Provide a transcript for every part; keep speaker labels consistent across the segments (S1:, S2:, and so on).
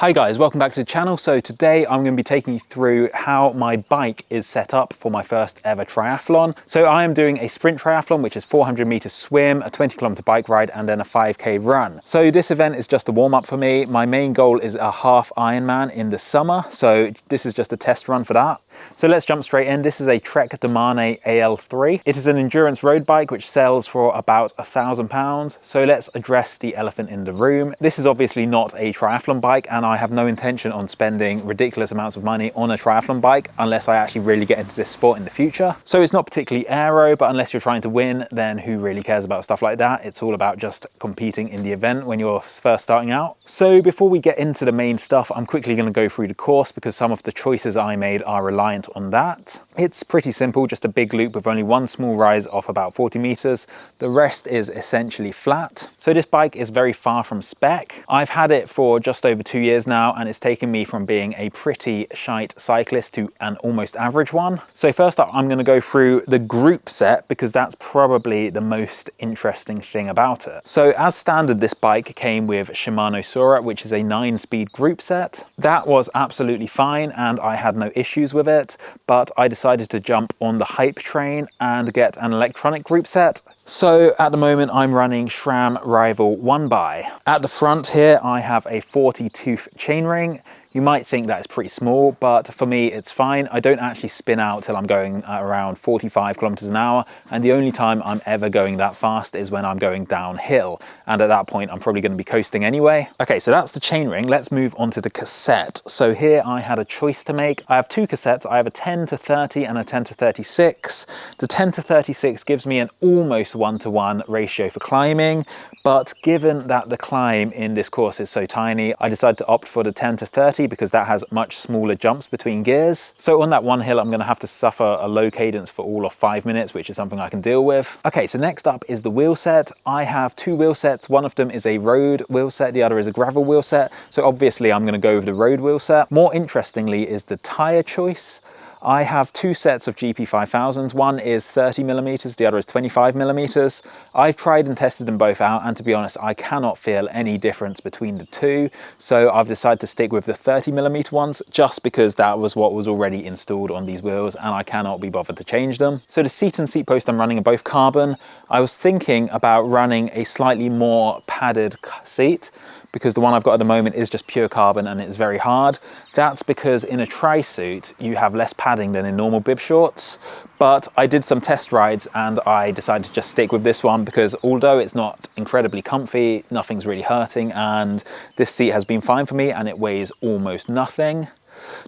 S1: Hi guys, welcome back to the channel. So today I'm going to be taking you through how my bike is set up for my first ever triathlon. So I am doing a sprint triathlon, which is 400 meter swim, a 20 kilometer bike ride, and then a 5k run. So this event is just a warm up for me. My main goal is a half Ironman in the summer. So this is just a test run for that. So let's jump straight in. This is a Trek Domane AL3. It is an endurance road bike which sells for about £1,000. So let's address the elephant in the room. This is obviously not a triathlon bike, and I have no intention on spending ridiculous amounts of money on a triathlon bike unless I actually really get into this sport in the future. So it's not particularly aero, but unless you're trying to win, then who really cares about stuff like that? It's all about just competing in the event when you're first starting out. So before we get into the main stuff, I'm quickly going to go through the course because some of the choices I made are reliant on that. It's pretty simple, just a big loop with only one small rise off about 40 meters. The rest is essentially flat. So this bike is very far from spec. I've had it for just over 2 years now, and it's taken me from being a pretty shite cyclist to an almost average one. So first up, I'm going to go through the Groupset because that's probably the most interesting thing about it. So as standard, this bike came with Shimano Sora, which is a 9-speed Groupset. That was absolutely fine and I had no issues with it, but I decided to jump on the hype train and get an electronic Groupset. So at the moment I'm running SRAM Rival 1x. At the front here I have a 40 tooth chainring. You might think that is pretty small, but for me it's fine. I don't actually spin out till I'm going at around 45 kilometers an hour, and the only time I'm ever going that fast is when I'm going downhill, and at that point I'm probably going to be coasting anyway. Okay, so that's the chainring. Let's move on to the cassette. So here I had a choice to make. I have two cassettes. I have a 10:30 and a 10:36. The 10:36 gives me an almost 1:1 ratio for climbing, but given that the climb in this course is so tiny, I decided to opt for the 10:30 because that has much smaller jumps between gears. So on that one hill, I'm going to have to suffer a low cadence for all of 5 minutes, which is something I can deal with. Okay, so next up is the wheel set. I have two wheel sets. One of them is a road wheel set, the other is a gravel wheel set. So obviously I'm going to go with the road wheel set. More interestingly is the tire choice. I have two sets of GP5000s. One is 30 millimeters, the other is 25 millimeters. I've tried and tested them both out, and to be honest, I cannot feel any difference between the two. So I've decided to stick with the 30 millimeter ones just because that was what was already installed on these wheels and I cannot be bothered to change them. So the seat and seat post I'm running are both carbon. I was thinking about running a slightly more padded seat because the one I've got at the moment is just pure carbon and it's very hard. That's because in a tri-suit, you have less padding than in normal bib shorts. But I did some test rides and I decided to just stick with this one because although it's not incredibly comfy, nothing's really hurting, and this seat has been fine for me and it weighs almost nothing.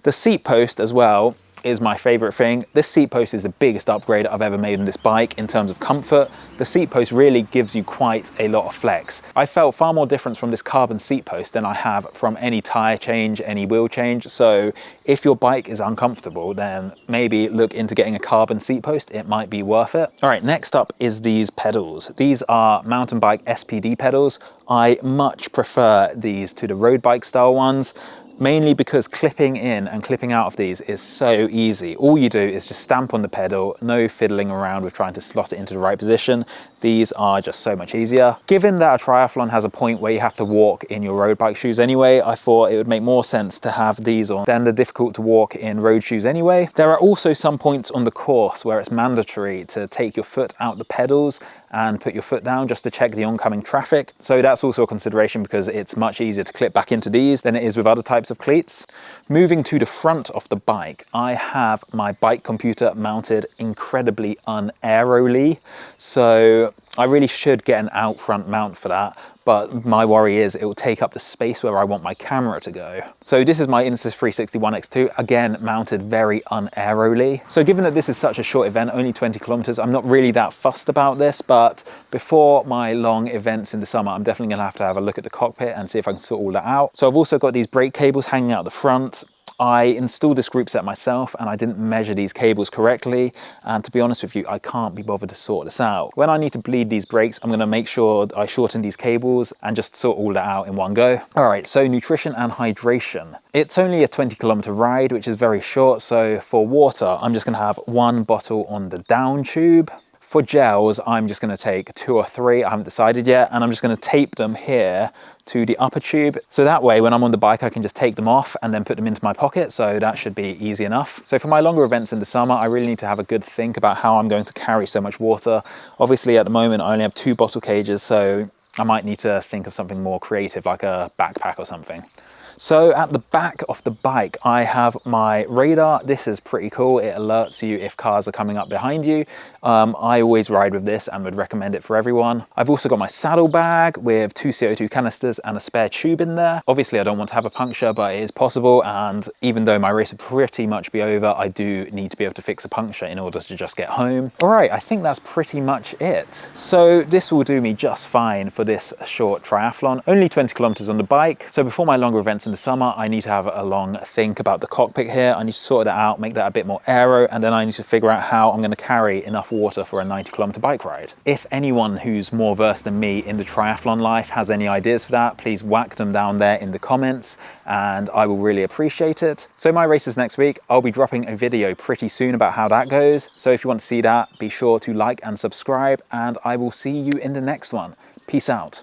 S1: The seat post as well is my favorite thing. This seat post is the biggest upgrade I've ever made on this bike in terms of comfort. The seat post really gives you quite a lot of flex. I felt far more difference from this carbon seat post than I have from any tire change, any wheel change. So if your bike is uncomfortable, then maybe look into getting a carbon seat post. It might be worth it. All right, next up is these pedals. These are mountain bike SPD pedals. I much prefer these to the road bike style ones, mainly because clipping in and clipping out of these is so easy. All you do is just stamp on the pedal, no fiddling around with trying to slot it into the right position. These are just so much easier. Given that a triathlon has a point where you have to walk in your road bike shoes anyway, I thought it would make more sense to have these on than the difficult to walk in road shoes anyway. There are also some points on the course where it's mandatory to take your foot out the pedals and put your foot down just to check the oncoming traffic. So that's also a consideration because it's much easier to clip back into these than it is with other types of cleats. Moving to the front of the bike, I have my bike computer mounted incredibly unaeroly. So I really should get an out front mount for that, but my worry is it will take up the space where I want my camera to go. So this is my Insta360 One X2, again mounted very unaeroly. So given that this is such a short event, only 20 kilometers, I'm not really that fussed about this, but before my long events in the summer, I'm definitely gonna have to have a look at the cockpit and see if I can sort all that out. So I've also got these brake cables hanging out the front. I installed this Groupset myself and I didn't measure these cables correctly, and to be honest with you, I can't be bothered to sort this out. When I need to bleed these brakes, I'm going to make sure I shorten these cables and just sort all that out in one go. All right, so nutrition and hydration. It's only a 20-kilometer ride, which is very short, so for water I'm just going to have one bottle on the down tube. For gels, I'm just going to take 2 or 3, I haven't decided yet, and I'm just going to tape them here to the upper tube. So that way, when I'm on the bike, I can just take them off and then put them into my pocket. So that should be easy enough. So for my longer events in the summer, I really need to have a good think about how I'm going to carry so much water. Obviously, at the moment, I only have 2 bottle cages, so I might need to think of something more creative, like a backpack or something. So at the back of the bike, I have my radar. This is pretty cool. It alerts you if cars are coming up behind you. I always ride with this and would recommend it for everyone. I've also got my saddle bag with 2 CO2 canisters and a spare tube in there. Obviously, I don't want to have a puncture, but it is possible. And even though my race would pretty much be over, I do need to be able to fix a puncture in order to just get home. All right, I think that's pretty much it. So this will do me just fine for this short triathlon. Only 20 kilometers on the bike. So before my longer events in the summer, I need to have a long think about the cockpit here. I need to sort that out, make that a bit more aero, and then I need to figure out how I'm going to carry enough water for a 90-kilometer bike ride. If anyone who's more versed than me in the triathlon life has any ideas for that, please whack them down there in the comments and I will really appreciate it. So my race is next week. I'll be dropping a video pretty soon about how that goes. So if you want to see that, be sure to like and subscribe, and I will see you in the next one. Peace out.